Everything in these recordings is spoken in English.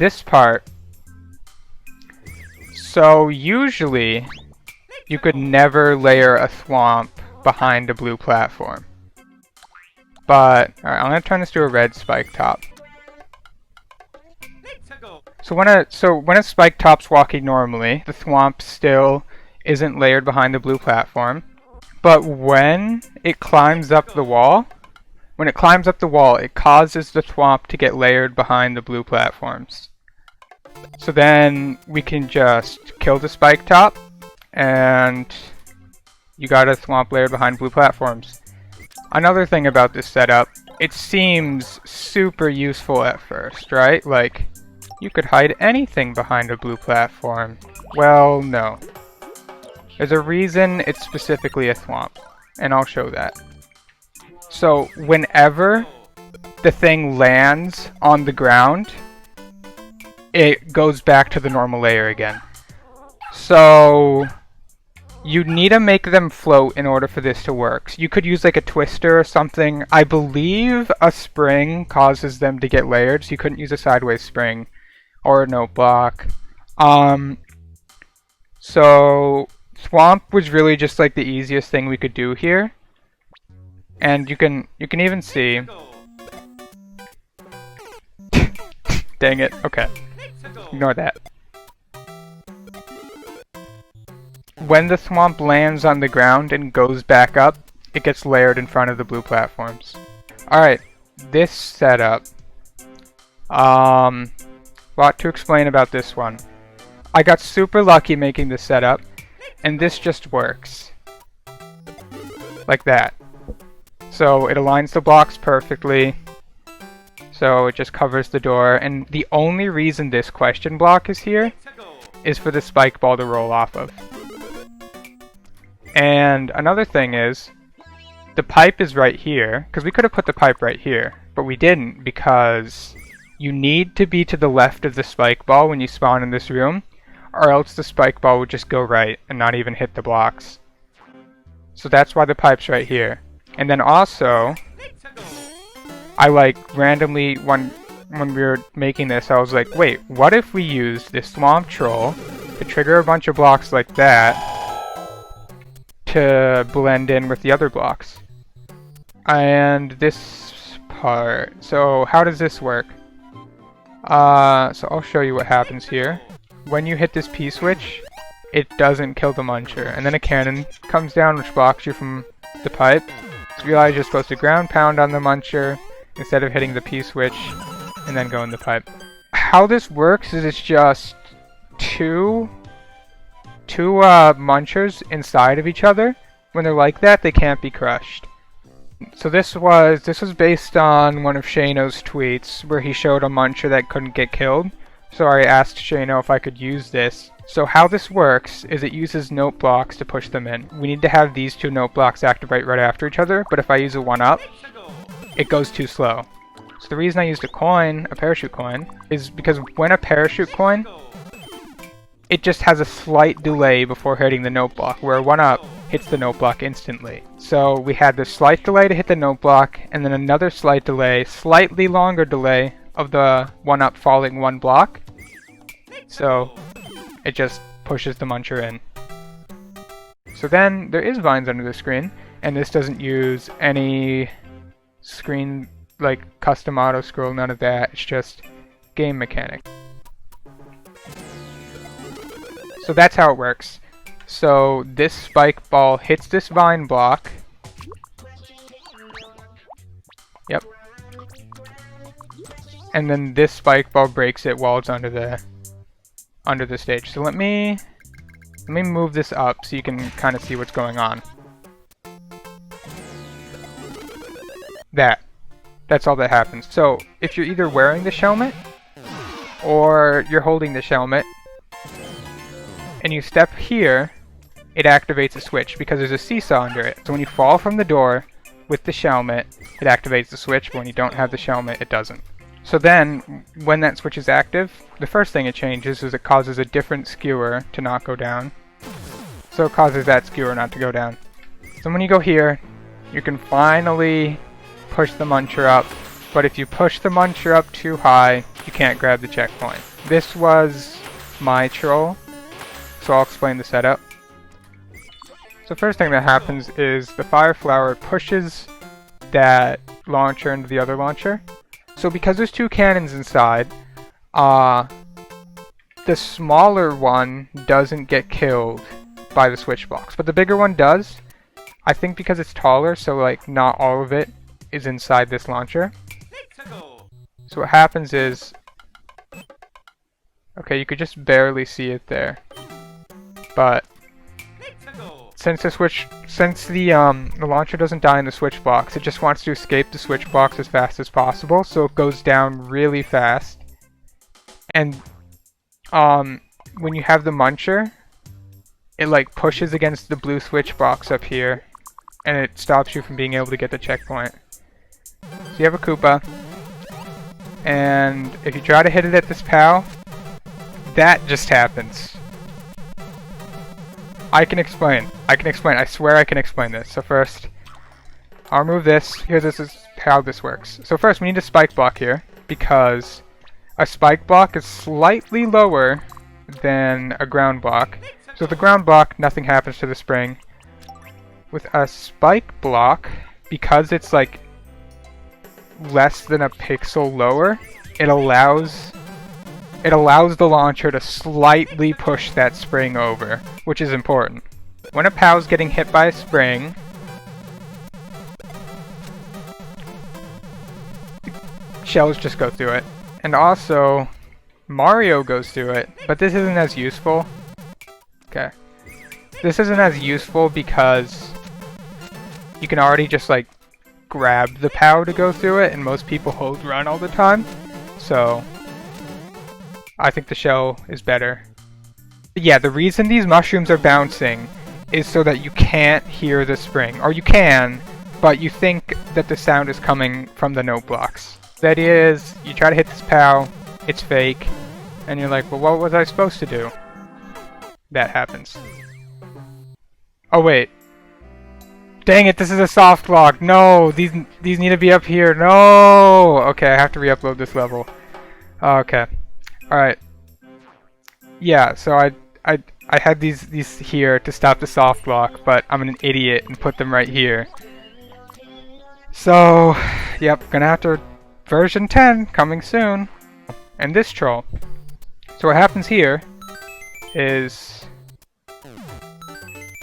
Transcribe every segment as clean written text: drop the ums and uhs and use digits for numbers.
this part. So usually you could never layer a thwomp behind a blue platform. But alright, I'm gonna turn this to a red spike top. So when a spike top's walking normally, the thwomp still isn't layered behind the blue platform. But when it climbs up the wall, it causes the thwomp to get layered behind the blue platforms. So then we can just kill the spike top, and you got a thwomp layered behind blue platforms. Another thing about this setup, it seems super useful at first, right? Like, you could hide anything behind a blue platform. Well, no. There's a reason it's specifically a thwomp, and I'll show that. So, whenever the thing lands on the ground, it goes back to the normal layer again. So, you need to make them float in order for this to work. So you could use like a twister or something. I believe a spring causes them to get layered, so you couldn't use a sideways spring or a note block. So Thwomp was really just like the easiest thing we could do here. And you can even see. Dang it. Okay. Ignore that. When the Thwomp lands on the ground and goes back up, it gets layered in front of the blue platforms. Alright, this setup. Lot to explain about this one. I got super lucky making this setup, and this just works. Like that. So it aligns the blocks perfectly. So it just covers the door, and the only reason this question block is here is for the spike ball to roll off of. And another thing is, the pipe is right here, because we could have put the pipe right here, but we didn't because you need to be to the left of the spike ball when you spawn in this room, or else the spike ball would just go right and not even hit the blocks. So that's why the pipe's right here. And then also, I like randomly, when we were making this, I was like, wait, what if we use this swamp troll to trigger a bunch of blocks like that to blend in with the other blocks? And this part, so how does this work? So I'll show you what happens here. When you hit this P switch, it doesn't kill the muncher, and then a cannon comes down which blocks you from the pipe. So you realize you're supposed to ground pound on the muncher instead of hitting the P switch and then go in the pipe. How this works is it's just two munchers inside of each other. When they're like that, they can't be crushed. So this was based on one of Shano's tweets where he showed a muncher that couldn't get killed. So I asked Shano if I could use this. So how this works is it uses note blocks to push them in. We need to have these two note blocks activate right after each other, but if I use a 1-up, it goes too slow. So the reason I used a coin, a parachute coin, is because when a parachute coin, it just has a slight delay before hitting the note block, where a 1-up hits the note block instantly. So we had this slight delay to hit the note block, and then another slight delay, slightly longer delay of the 1-up falling one block. So it just pushes the muncher in. So then there is vines under the screen, and this doesn't use any screen like custom auto scroll, none of that. It's just game mechanic. So that's how it works. So this spike ball hits this vine block. Yep. And then this spike ball breaks it while it's under the stage. So let me move this up so you can kind of see what's going on. That's all that happens. So if you're either wearing the helmet or you're holding the helmet and you step here, it activates a switch because there's a seesaw under it. So when you fall from the door with the helmet, it activates the switch, but when you don't have the helmet, it doesn't. So then, when that switch is active, the first thing it changes is it causes a different skewer to not go down. So it causes that skewer not to go down. So when you go here, you can finally push the muncher up, but if you push the muncher up too high, you can't grab the checkpoint. This was my troll, so I'll explain the setup. So first thing that happens is the fire flower pushes that launcher into the other launcher. So because there's two cannons inside, the smaller one doesn't get killed by the switch blocks, but the bigger one does. I think because it's taller, so like not all of it is inside this launcher. So what happens is, okay, you could just barely see it there, but since the launcher doesn't die in the switch box, it just wants to escape the switch box as fast as possible, so it goes down really fast. And when you have the muncher, it like pushes against the blue switch box up here, and it stops you from being able to get the checkpoint. So you have a Koopa, and if you try to hit it at this POW, that just happens. I can explain. I swear I can explain this. So first, I'll remove this. Here, this is how this works. So first, we need a spike block here, because a spike block is slightly lower than a ground block. So the ground block, nothing happens to the spring. With a spike block, because it's like less than a pixel lower, it allows the launcher to slightly push that spring over, which is important. When a POW's getting hit by a spring, shells just go through it. And also, Mario goes through it, but this isn't as useful. Okay. This isn't as useful because you can already just like grab the POW to go through it, and most people hold run all the time. So I think the shell is better. But yeah, the reason these mushrooms are bouncing is so that you can't hear the spring. Or you can, but you think that the sound is coming from the note blocks. The idea is, you try to hit this POW, it's fake, and you're like, well, what was I supposed to do? That happens. Oh wait. Dang it, this is a soft lock. No, these need to be up here. No! Okay, I have to re-upload this level. Okay. Alright. Yeah, so I had these here to stop the soft lock, but I'm an idiot and put them right here. So, yep, gonna have to version 10 coming soon. And this troll. So what happens here is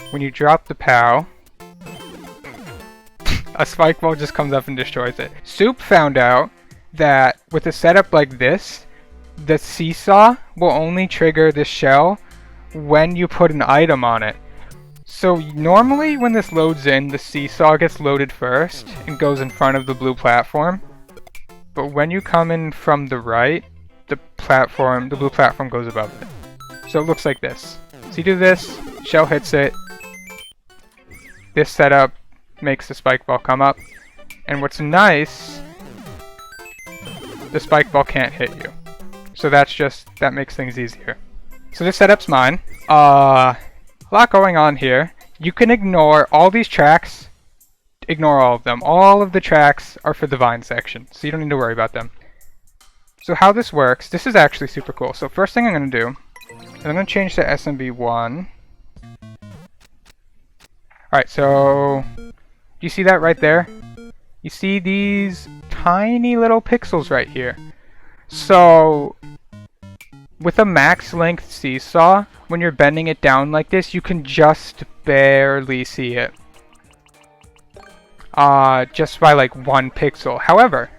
when you drop the POW, a spike ball just comes up and destroys it. Soup found out that with a setup like this, the Seesaw will only trigger the shell when you put an item on it. So normally when this loads in, the Seesaw gets loaded first and goes in front of the blue platform. But when you come in from the right, the blue platform goes above it. So it looks like this. So you do this, shell hits it, this setup makes the spike ball come up, and what's nice, the spike ball can't hit you. So that makes things easier. So this setup's mine. A lot going on here. You can ignore all these tracks, ignore all of them. All of the tracks are for the vine section, so you don't need to worry about them. So how this works, this is actually super cool. So first thing I'm going to do is I'm going to change to SMB1. Alright, so do you see that right there? You see these tiny little pixels right here. So with a max length Seesaw, when you're bending it down like this, you can just barely see it. Just by like 1 pixel. However,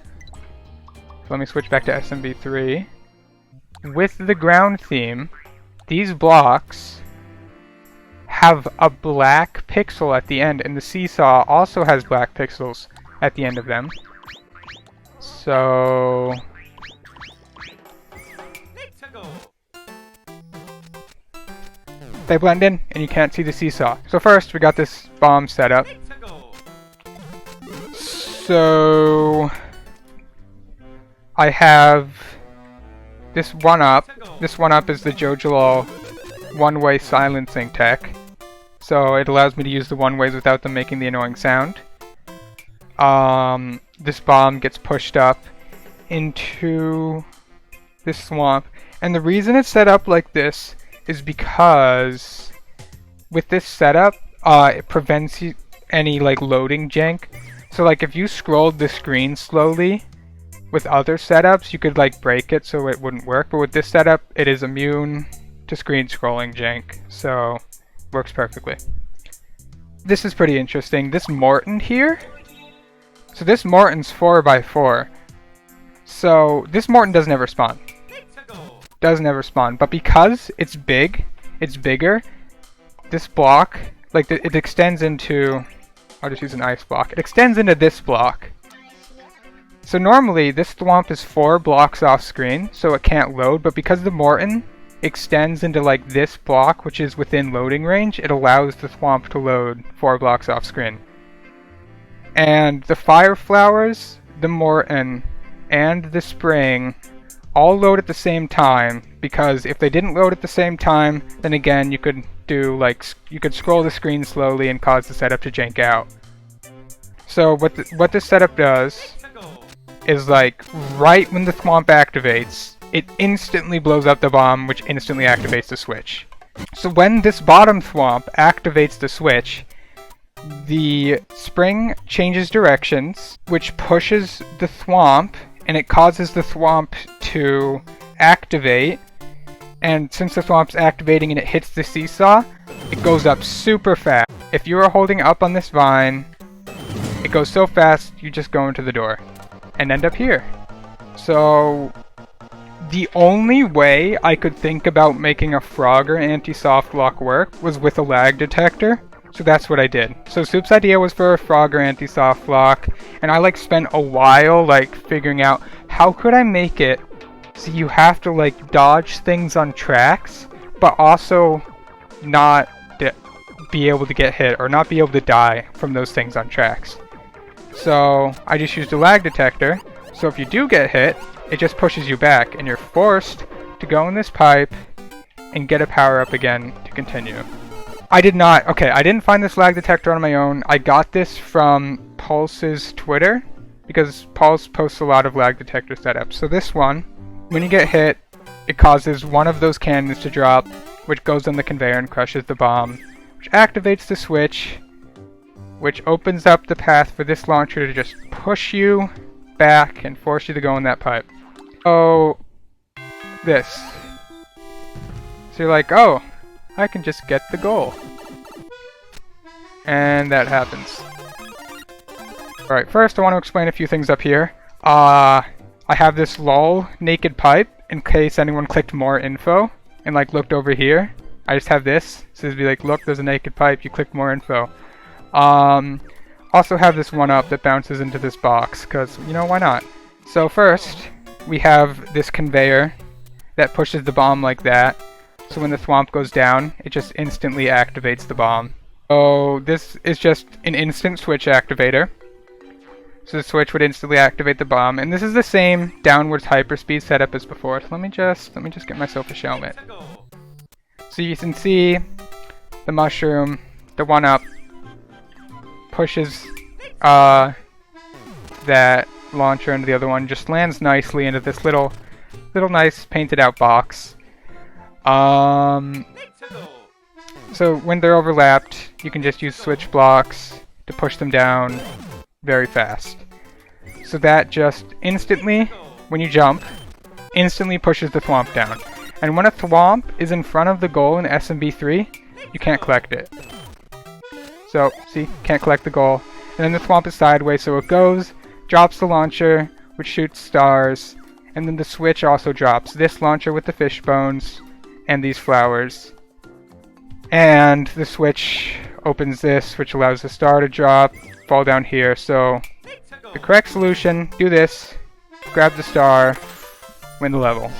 let me switch back to SMB3. With the ground theme, these blocks have a black pixel at the end, and the Seesaw also has black pixels at the end of them. So they blend in, and you can't see the Seesaw. So first, we got this bomb set up. So I have this one up. This one up is the JoJo one-way silencing tech. So it allows me to use the one-ways without them making the annoying sound. This bomb gets pushed up into this swamp. And the reason it's set up like this is because with this setup, it prevents any like loading jank. So like if you scrolled the screen slowly with other setups, you could like break it so it wouldn't work. But with this setup, it is immune to screen scrolling jank, so works perfectly. This is pretty interesting. This Morton here. So this Morton's 4x4. So this Morton doesn't ever spawn. Doesn't ever spawn. But because it's big, it's bigger, this block, like it extends into, I'll just use an ice block. It extends into this block. So normally this thwomp is 4 blocks off screen, so it can't load, but because the Morton extends into like this block, which is within loading range, it allows the thwomp to load 4 blocks off screen. And the fire flowers, the Morton, and the spring all load at the same time, because if they didn't load at the same time, then again you could do like, you could scroll the screen slowly and cause the setup to jank out. So what this setup does is like right when the thwomp activates, it instantly blows up the bomb, which instantly activates the switch. So when this bottom thwomp activates the switch, the spring changes directions, which pushes the thwomp, and it causes the thwomp to activate. And since the thwomp's activating and it hits the seesaw, it goes up super fast. If you are holding up on this vine, it goes so fast, you just go into the door and end up here. So the only way I could think about making a Frogger anti-soft lock work was with a lag detector. So that's what I did. So Soup's idea was for a Frogger anti-soft lock, and I like spent a while like figuring out how could I make it so you have to like dodge things on tracks, but also not be able to get hit or not be able to die from those things on tracks. So I just used a lag detector, so if you do get hit, it just pushes you back and you're forced to go in this pipe and get a power up again to continue. I didn't find this lag detector on my own. I got this from Pulse's Twitter, because Pulse posts a lot of lag detector setups. So this one, when you get hit, it causes one of those cannons to drop, which goes on the conveyor and crushes the bomb, which activates the switch, which opens up the path for this launcher to just push you back and force you to go in that pipe. So this. So you're like, oh, I can just get the goal. And that happens. Alright, first I want to explain a few things up here. I have this lol naked pipe in case anyone clicked more info and like looked over here. I just have this. So it'd be like, look, there's a naked pipe, you clicked more info. Also have this one up that bounces into this box, because, you know, why not? So first, we have this conveyor that pushes the bomb like that. So when the thwomp goes down, it just instantly activates the bomb. So this is just an instant switch activator. So the switch would instantly activate the bomb, and this is the same downwards hyperspeed setup as before. So let me just get myself a shelmet. So you can see the mushroom, the one up, pushes that launcher into the other one, just lands nicely into this little nice painted out box. So when they're overlapped, you can just use switch blocks to push them down very fast. So that just instantly, when you jump, instantly pushes the thwomp down. And when a thwomp is in front of the goal in SMB3, you can't collect it. So, see, can't collect the goal. And then the thwomp is sideways, so it goes, drops the launcher, which shoots stars, and then the switch also drops this launcher with the fish bones and these flowers. And the switch opens this, which allows the star to drop, fall down here. So the correct solution, do this, grab the star, win the level.